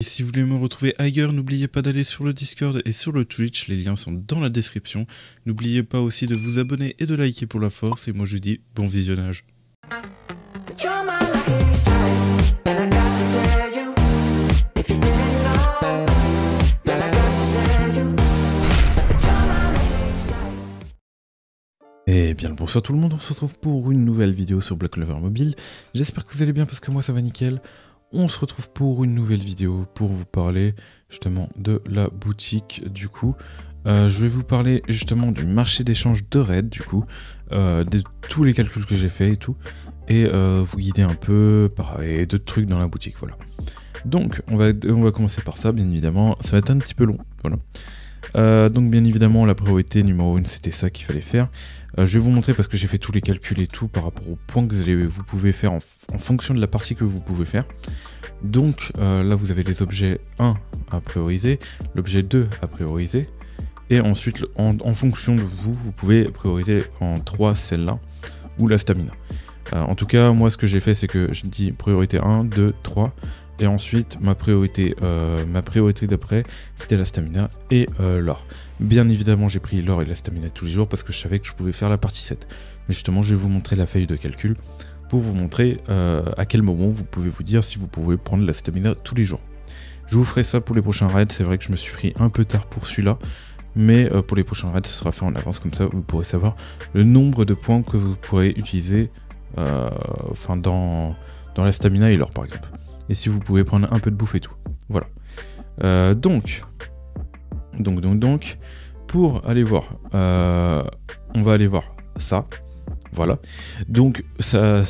Et si vous voulez me retrouver ailleurs, n'oubliez pas d'aller sur le Discord et sur le Twitch, les liens sont dans la description. N'oubliez pas aussi de vous abonner et de liker pour la force, et moi je vous dis bon visionnage. Et bien le bonsoir tout le monde, on se retrouve pour une nouvelle vidéo sur Black Clover Mobile. J'espère que vous allez bien parce que moi ça va nickel. On se retrouve pour une nouvelle vidéo pour vous parler justement de la boutique du coup. Je vais vous parler justement du marché d'échange de Raid du coup, de tous les calculs que j'ai fait et tout, et vous guider un peu, pareil, d'autres trucs dans la boutique, voilà. Donc on va commencer par ça, bien évidemment, ça va être un petit peu long, voilà. Donc bien évidemment la priorité numéro 1 c'était ça qu'il fallait faire. Je vais vous montrer parce que j'ai fait tous les calculs et tout par rapport aux points que vous pouvez faire en fonction de la partie que vous pouvez faire. Donc là vous avez les objets 1 à prioriser, l'objet 2 à prioriser, et ensuite en fonction de vous pouvez prioriser en 3 celle-là ou la stamina. En tout cas moi ce que j'ai fait c'est que je dis priorité 1, 2, 3, et ensuite ma priorité d'après c'était la stamina et l'or. Bien évidemment j'ai pris l'or et la stamina tous les jours parce que je savais que je pouvais faire la partie 7. Mais justement je vais vous montrer la feuille de calcul pour vous montrer à quel moment vous pouvez vous dire si vous pouvez prendre la stamina tous les jours. Je vous ferai ça pour les prochains raids, c'est vrai que je me suis pris un peu tard pour celui-là, mais pour les prochains raids ce sera fait en avance, comme ça vous pourrez savoir le nombre de points que vous pourrez utiliser dans la stamina et l'or par exemple. Et si vous pouvez prendre un peu de bouffe et tout. Voilà. Donc, pour aller voir, on va aller voir ça. Voilà. Donc, ça,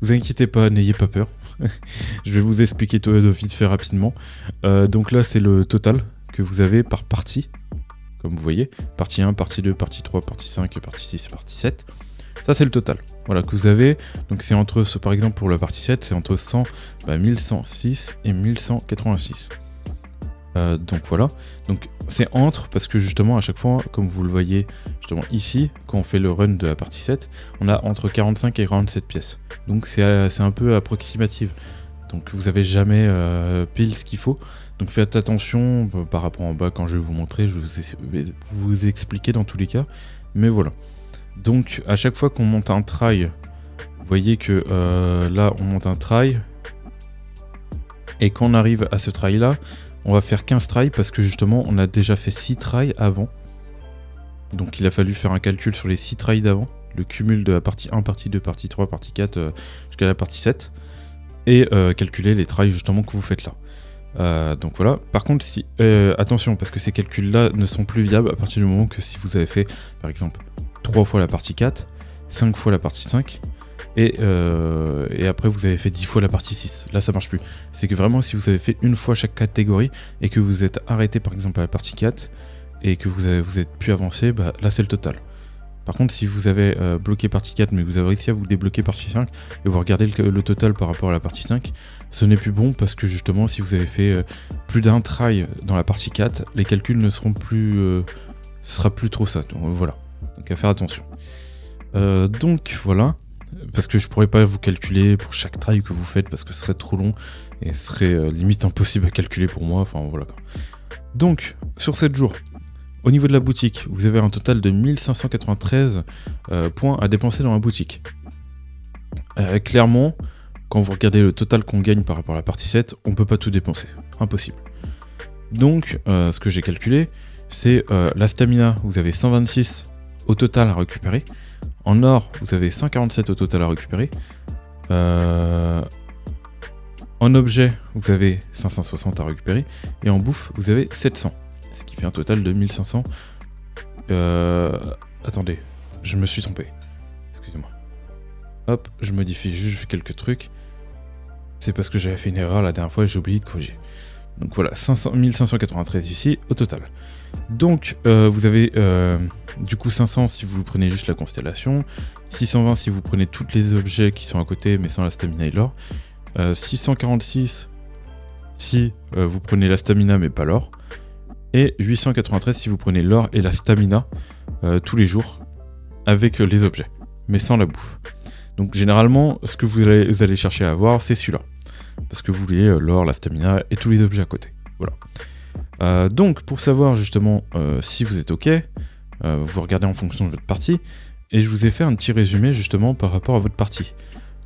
vous inquiétez pas, n'ayez pas peur. Je vais vous expliquer tout vite fait rapidement. Donc là, c'est le total que vous avez par partie. Comme vous voyez, partie 1, partie 2, partie 3, partie 5, partie 6, partie 7. Ça, c'est le total. Voilà, que vous avez. Donc, c'est entre, par exemple, pour la partie 7, c'est entre 1106 et 1186. Donc, voilà. Donc, c'est entre, parce que justement, à chaque fois, comme vous le voyez, justement, ici, quand on fait le run de la partie 7, on a entre 45 et 47 pièces. Donc, c'est un peu approximatif. Donc, vous avez jamais pile ce qu'il faut. Donc, faites attention par rapport en bas, quand je vais vous montrer, je vais vous expliquer dans tous les cas. Mais voilà. Donc à chaque fois qu'on monte un try, vous voyez que là on monte un try, et quand on arrive à ce try là, on va faire 15 try parce que justement on a déjà fait 6 try avant. Donc il a fallu faire un calcul sur les 6 try d'avant, le cumul de la partie 1, partie 2, partie 3, partie 4 jusqu'à la partie 7, et calculer les try justement que vous faites là. Donc voilà, par contre si attention, parce que ces calculs là ne sont plus viables à partir du moment que si vous avez fait par exemple 3 fois la partie 4, 5 fois la partie 5, et après vous avez fait 10 fois la partie 6. Là ça marche plus. C'est que vraiment si vous avez fait une fois chaque catégorie, et que vous êtes arrêté par exemple à la partie 4, et que vous êtes plus avancé, bah, là c'est le total. Par contre si vous avez bloqué partie 4, mais que vous avez réussi à vous débloquer partie 5, et vous regardez le total par rapport à la partie 5, ce n'est plus bon, parce que justement si vous avez fait plus d'un try dans la partie 4, les calculs ne seront plus... ce sera plus trop ça, donc voilà. Donc à faire attention. Donc voilà, parce que je pourrais pas vous calculer pour chaque try que vous faites parce que ce serait trop long et ce serait limite impossible à calculer pour moi, enfin voilà. Donc sur 7 jours, au niveau de la boutique, vous avez un total de 1593 points à dépenser dans la boutique. Clairement, quand vous regardez le total qu'on gagne par rapport à la partie 7, on peut pas tout dépenser, impossible. Donc ce que j'ai calculé, c'est la stamina, vous avez 126 au total à récupérer. En or, vous avez 147 au total à récupérer. En objet, vous avez 560 à récupérer. Et en bouffe, vous avez 700. Ce qui fait un total de 1500. Attendez, je me suis trompé. Excusez-moi. Hop, je modifie juste quelques trucs. C'est parce que j'avais fait une erreur la dernière fois et j'ai oublié de corriger. Donc voilà, 1593 ici au total. Donc vous avez du coup 500 si vous prenez juste la constellation, 620 si vous prenez tous les objets qui sont à côté mais sans la stamina et l'or, 646 si vous prenez la stamina mais pas l'or, et 893 si vous prenez l'or et la stamina tous les jours avec les objets mais sans la bouffe. Donc généralement ce que vous allez chercher à avoir c'est celui-là. parce que vous voulez l'or, la stamina et tous les objets à côté. Voilà. Donc pour savoir justement si vous êtes ok, vous regardez en fonction de votre partie, et je vous ai fait un petit résumé justement par rapport à votre partie.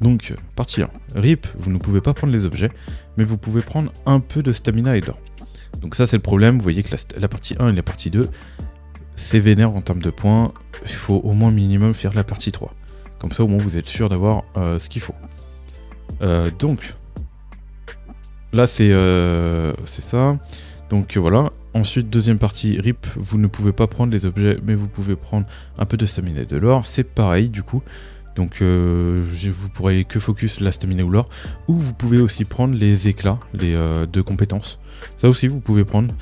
Donc partie 1, RIP, vous ne pouvez pas prendre les objets, mais vous pouvez prendre un peu de stamina et d'or. Donc ça c'est le problème, vous voyez que la partie 1 et la partie 2, c'est vénère en termes de points, il faut au moins minimum faire la partie 3. Comme ça au moins vous êtes sûr d'avoir ce qu'il faut. Donc là c'est ça. Donc voilà. Ensuite deuxième partie, RIP, vous ne pouvez pas prendre les objets, mais vous pouvez prendre un peu de stamina et de l'or. C'est pareil du coup. Donc vous pourrez que focus la stamina ou l'or. Ou vous pouvez aussi prendre les éclats, les de compétences. Ça aussi vous pouvez prendre.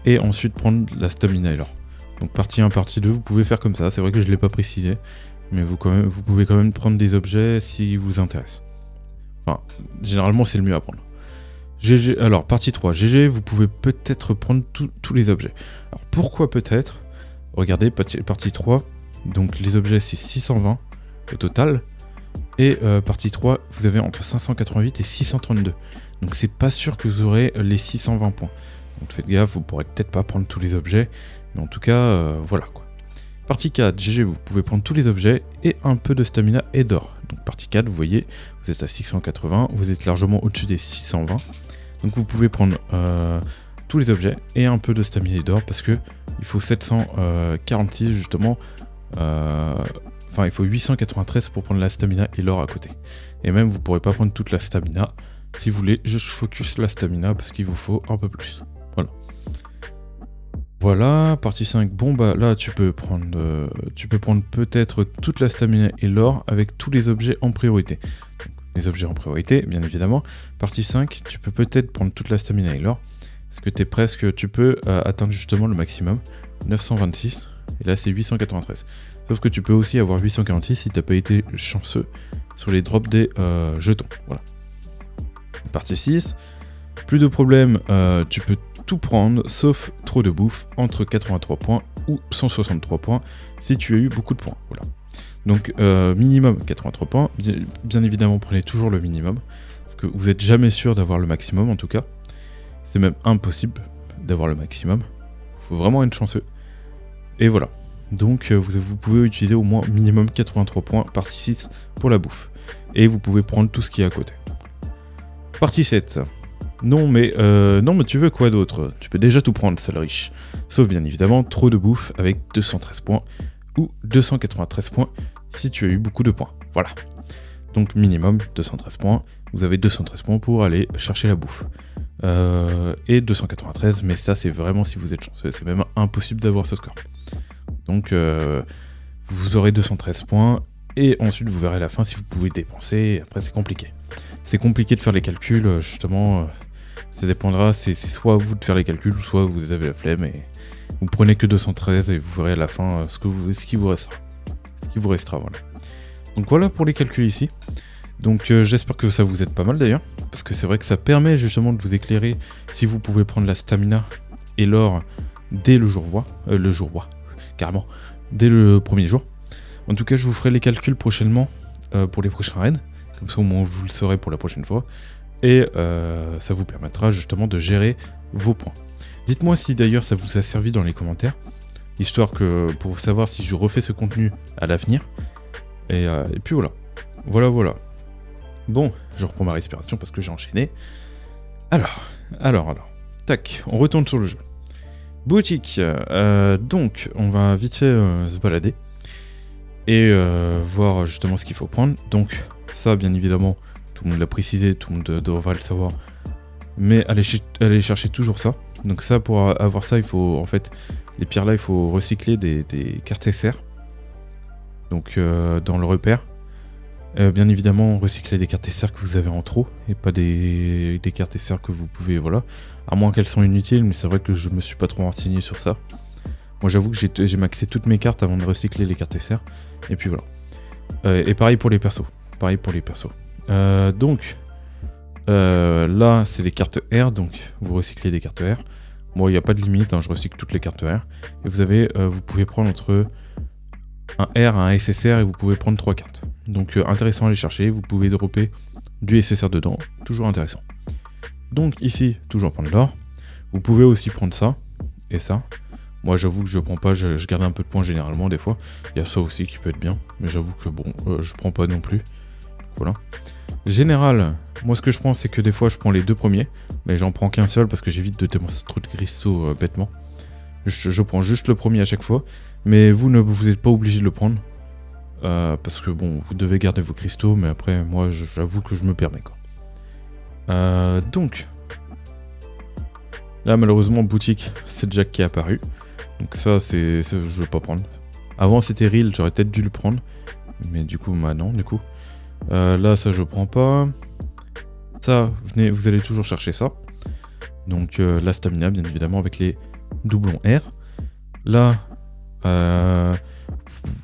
Et ensuite prendre la stamina et l'or. Donc partie 1, partie 2, vous pouvez faire comme ça. C'est vrai que je ne l'ai pas précisé. Mais vous pouvez quand même prendre des objets si vous intéressent. Enfin, généralement c'est le mieux à prendre. GG, alors partie 3, GG, vous pouvez peut-être prendre tous les objets. Alors pourquoi peut-être? Regardez, partie 3, donc les objets c'est 620 au total. Et partie 3, vous avez entre 588 et 632. Donc c'est pas sûr que vous aurez les 620 points. Donc faites gaffe, vous pourrez peut-être pas prendre tous les objets. Mais en tout cas, voilà quoi. Partie 4, GG, vous pouvez prendre tous les objets et un peu de stamina et d'or. Donc partie 4, vous voyez, vous êtes à 680, vous êtes largement au-dessus des 620. Donc vous pouvez prendre tous les objets et un peu de stamina et d'or parce que il faut 746 justement. Enfin, il faut 893 pour prendre la stamina et l'or à côté. Et même, vous pourrez pas prendre toute la stamina. Si vous voulez, je focus la stamina parce qu'il vous faut un peu plus. Voilà. Voilà, partie 5. Bon bah là tu peux prendre peut-être toute la stamina et l'or avec tous les objets en priorité. Donc, les objets en priorité, bien évidemment. Partie 5, tu peux peut-être prendre toute la stamina et l'or. Parce que tu peux atteindre justement le maximum. 926. Et là c'est 893. Sauf que tu peux aussi avoir 846 si t'as pas été chanceux sur les drops des jetons. Voilà. Partie 6. Plus de problème, tu peux tout prendre sauf trop de bouffe entre 83 points ou 163 points si tu as eu beaucoup de points. Voilà. Donc minimum 83 points, bien évidemment prenez toujours le minimum, parce que vous n'êtes jamais sûr d'avoir le maximum en tout cas. C'est même impossible d'avoir le maximum, il faut vraiment être chanceux. Et voilà, donc vous pouvez utiliser au moins minimum 83 points partie 6 pour la bouffe. Et vous pouvez prendre tout ce qui est à côté. Partie 7. Non mais tu veux quoi d'autre? Tu peux déjà tout prendre, sale riche. Sauf bien évidemment trop de bouffe avec 213 points ou 293 points si tu as eu beaucoup de points. Voilà. Donc minimum 213 points. Vous avez 213 points pour aller chercher la bouffe. Et 293, mais ça c'est vraiment si vous êtes chanceux. C'est même impossible d'avoir ce score. Donc vous aurez 213 points et ensuite vous verrez à la fin si vous pouvez dépenser. Après c'est compliqué. C'est compliqué de faire les calculs, justement. Ça dépendra, c'est soit vous de faire les calculs, soit vous avez la flemme et vous prenez que 213 et vous verrez à la fin ce qui vous restera. Ce qui vous restera, voilà. Donc voilà pour les calculs ici. Donc j'espère que ça vous aide pas mal d'ailleurs, parce que c'est vrai que ça permet justement de vous éclairer si vous pouvez prendre la stamina et l'or dès le jour carrément, dès le premier jour. En tout cas, je vous ferai les calculs prochainement pour les prochains raids, comme ça au moins vous le saurez pour la prochaine fois. Et ça vous permettra justement de gérer vos points. Dites-moi si d'ailleurs ça vous a servi dans les commentaires, histoire que pour savoir si je refais ce contenu à l'avenir. Et puis voilà. Voilà. Bon, je reprends ma respiration parce que j'ai enchaîné. Alors. Tac, on retourne sur le jeu. Boutique. Donc, on va vite fait se balader. Et voir justement ce qu'il faut prendre. Donc, ça, bien évidemment, tout le monde l'a précisé, tout le monde devra le savoir. Mais allez chercher toujours ça. Donc ça, pour avoir ça, il faut, en fait, les pierres là, il faut recycler des cartes SR. Donc, dans le repère. Bien évidemment, recycler des cartes SR que vous avez en trop, et pas des cartes SR que vous pouvez, voilà. À moins qu'elles sont inutiles, mais c'est vrai que je me suis pas trop renseigné sur ça. Moi j'avoue que j'ai maxé toutes mes cartes avant de recycler les cartes SR, et puis voilà. Et pareil pour les persos. Donc, là c'est les cartes R, donc vous recyclez des cartes R. Bon, il n'y a pas de limite, hein, je recycle toutes les cartes R. Et vous pouvez prendre entre un R, un SSR, et vous pouvez prendre 3 cartes. Donc intéressant à aller chercher, vous pouvez dropper du SSR dedans, toujours intéressant. Donc ici, toujours prendre l'or. Vous pouvez aussi prendre ça et ça. Moi j'avoue que je prends pas, je garde un peu de points généralement des fois. Il y a ça aussi qui peut être bien, mais j'avoue que bon, je prends pas non plus. Voilà. Général, moi ce que je prends c'est que des fois je prends les deux premiers, mais j'en prends qu'un seul parce que j'évite de dépenser trop de cristaux bêtement. Je prends juste le premier à chaque fois, mais vous n'êtes pas obligé de le prendre. Parce que bon, vous devez garder vos cristaux, mais après moi j'avoue que je me permets quoi. Donc, là malheureusement boutique, c'est Jack qui est apparu. Donc ça, je veux pas prendre. Avant c'était Real, j'aurais peut-être dû le prendre. Mais du coup, bah non, du coup. Là, ça je prends pas. Ça, vous allez toujours chercher ça. Donc la stamina, bien évidemment, avec les doublons R. Là,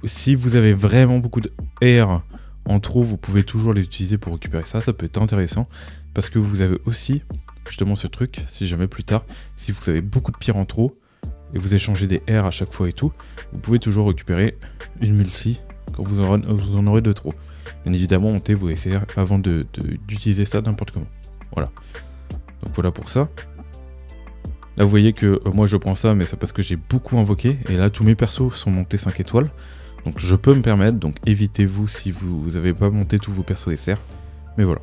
si vous avez vraiment beaucoup de R en trop, vous pouvez toujours les utiliser pour récupérer ça. Ça peut être intéressant. Parce que vous avez aussi, justement, ce truc, si jamais plus tard, si vous avez beaucoup de pierres en trop, et vous échangez des R à chaque fois et tout, vous pouvez toujours récupérer une multi quand vous en aurez de trop. Bien évidemment, montez vos SR avant d'utiliser ça n'importe comment. Voilà. Donc voilà pour ça. Là, vous voyez que moi, je prends ça, mais c'est parce que j'ai beaucoup invoqué. Et là, tous mes persos sont montés 5 étoiles. Donc je peux me permettre. Donc évitez-vous si vous n'avez pas monté tous vos persos SR. Mais voilà.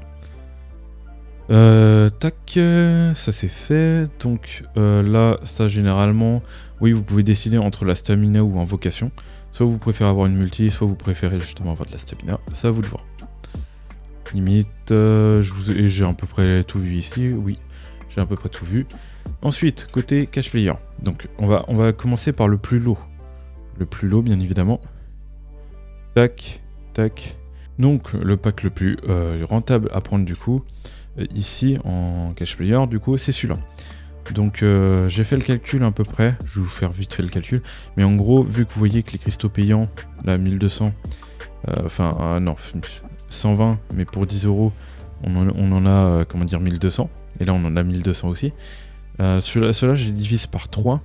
Tac, ça c'est fait. Donc là, ça généralement, oui, vous pouvez décider entre la stamina ou invocation. Soit vous préférez avoir une multi, soit vous préférez justement avoir de la stamina. Ça à vous de voir. Limite, j'ai à peu près tout vu ici. Oui, j'ai à peu près tout vu. Ensuite, côté cash player. Donc on va commencer par le plus low. Le plus low, bien évidemment. Tac, tac. Donc le pack le plus rentable à prendre du coup. Ici en cash player, du coup, c'est celui-là. Donc j'ai fait le calcul à peu près, je vais vous faire vite fait le calcul, mais en gros, vu que vous voyez que les cristaux payants, là 1200, non, 120, mais pour 10 euros, on en a, comment dire, 1200, et là on en a 1200 aussi. Ceux-là, je les divise par 3,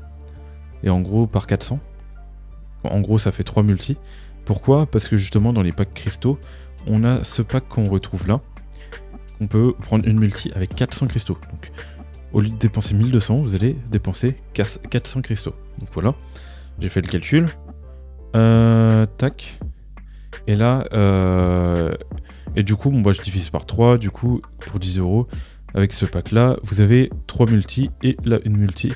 et en gros par 400. En gros, ça fait 3 multis. Pourquoi? Parce que justement, dans les packs cristaux, on a ce pack qu'on retrouve là. On peut prendre une multi avec 400 cristaux. Donc, au lieu de dépenser 1200, vous allez dépenser 400 cristaux. Donc voilà, j'ai fait le calcul. Tac. Et là, et du coup, bon, bah, je divise par 3. Du coup, pour 10 euros, avec ce pack-là, vous avez 3 multis et là, une multi.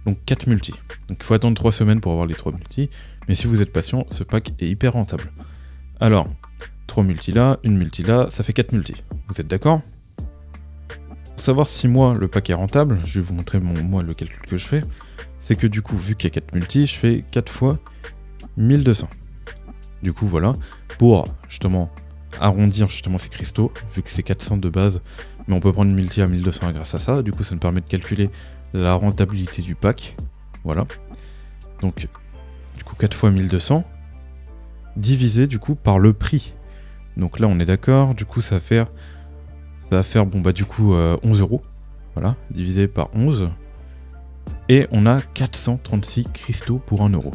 Donc 4 multis. Donc il faut attendre 3 semaines pour avoir les 3 multis. Mais si vous êtes patient, ce pack est hyper rentable. Alors, 3 multis là, une multi là, ça fait 4 multis. Vous êtes d'accord? Pour savoir si moi, le pack est rentable, je vais vous montrer moi le calcul que je fais. C'est que du coup, vu qu'il y a 4 multis, je fais 4 fois 1200. Du coup, voilà, pour justement arrondir justement ces cristaux, vu que c'est 400 de base, mais on peut prendre une multi à 1200 grâce à ça. Du coup, ça me permet de calculer la rentabilité du pack. Voilà. Donc, du coup, 4 fois 1200, divisé du coup par le prix. Donc là, on est d'accord. Du coup, ça va faire bon, bah, du coup, 11 euros. Voilà, divisé par 11. Et on a 436 cristaux pour 1 euro.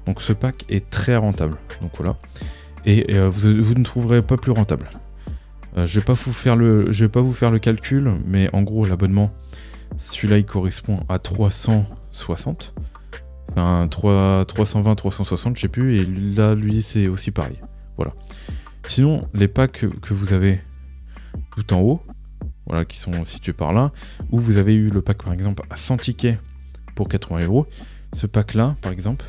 Donc ce pack est très rentable. Donc voilà. Et vous ne trouverez pas plus rentable. Je vais pas vous faire le calcul, mais en gros, l'abonnement, celui-là, il correspond à 360. Enfin, 320, 360, je sais plus. Et là, lui, c'est aussi pareil. Voilà. Sinon, les packs que vous avez tout en haut, voilà, qui sont situés par là, où vous avez eu le pack, par exemple, à 100 tickets pour 80 euros. Ce pack-là, par exemple,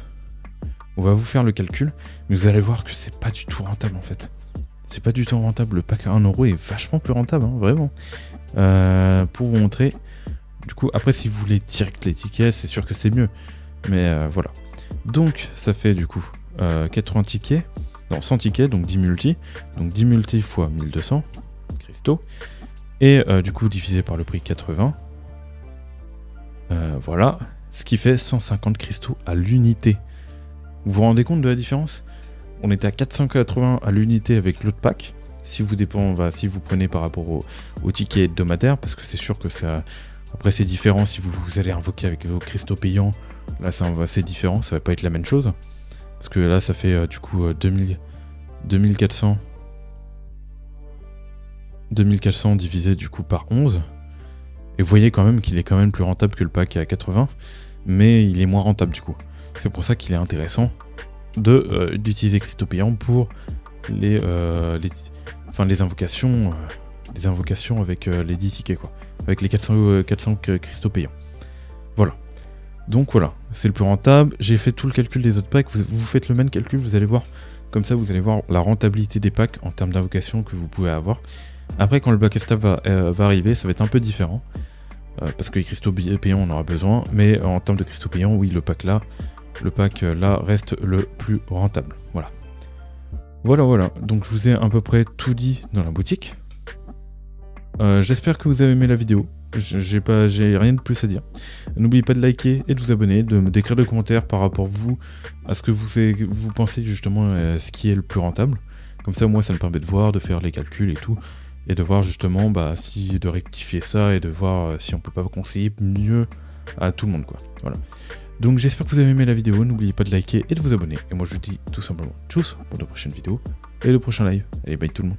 on va vous faire le calcul, mais vous allez voir que c'est pas du tout rentable, en fait. C'est pas du tout rentable. Le pack à 1 euro est vachement plus rentable, hein, vraiment. Pour vous montrer, du coup, après, si vous voulez direct les tickets, c'est sûr que c'est mieux. Mais voilà. Donc, ça fait, du coup, 80 tickets. Non, 100 tickets, donc 10 multis. Donc 10 multis fois 1200 cristaux. Et du coup, divisé par le prix 80. Voilà. Ce qui fait 150 cristaux à l'unité. Vous vous rendez compte de la différence? On était à 480 à l'unité avec l'autre pack. Si vous prenez par rapport au ticket hebdomadaire, parce que c'est sûr que ça... Après, c'est différent si vous allez invoquer avec vos cristaux payants. Là, c'est différent, ça va pas être la même chose. Parce que là, ça fait du coup 2400 2400 divisé du coup par 11. Et vous voyez quand même qu'il est quand même plus rentable que le pack à 80, mais il est moins rentable du coup. C'est pour ça qu'il est intéressant d'utiliser cristaux payants pour les invocations, avec les 10 tickets quoi, avec les 400 cristaux payants. Voilà. Donc voilà, c'est le plus rentable. J'ai fait tout le calcul des autres packs. Vous faites le même calcul, vous allez voir. Comme ça, vous allez voir la rentabilité des packs en termes d'invocation que vous pouvez avoir. Après, quand le Black Staff va arriver, ça va être un peu différent. Parce que les cristaux payants, on aura besoin. Mais en termes de cristaux payants, oui, le pack là reste le plus rentable. Voilà. Voilà. Donc, je vous ai à peu près tout dit dans la boutique. J'espère que vous avez aimé la vidéo. J'ai rien de plus à dire. N'oubliez pas de liker et de vous abonner, d'écrire des commentaires par rapport à ce que vous pensez justement ce qui est le plus rentable. Comme ça, moi, ça me permet de voir, de faire les calculs et tout, et de voir justement de rectifier ça et de voir si on peut pas conseiller mieux à tout le monde quoi. Voilà. Donc j'espère que vous avez aimé la vidéo. N'oubliez pas de liker et de vous abonner. Et moi, je vous dis tout simplement tchuss pour de prochaines vidéos et le prochain live. Allez, bye tout le monde.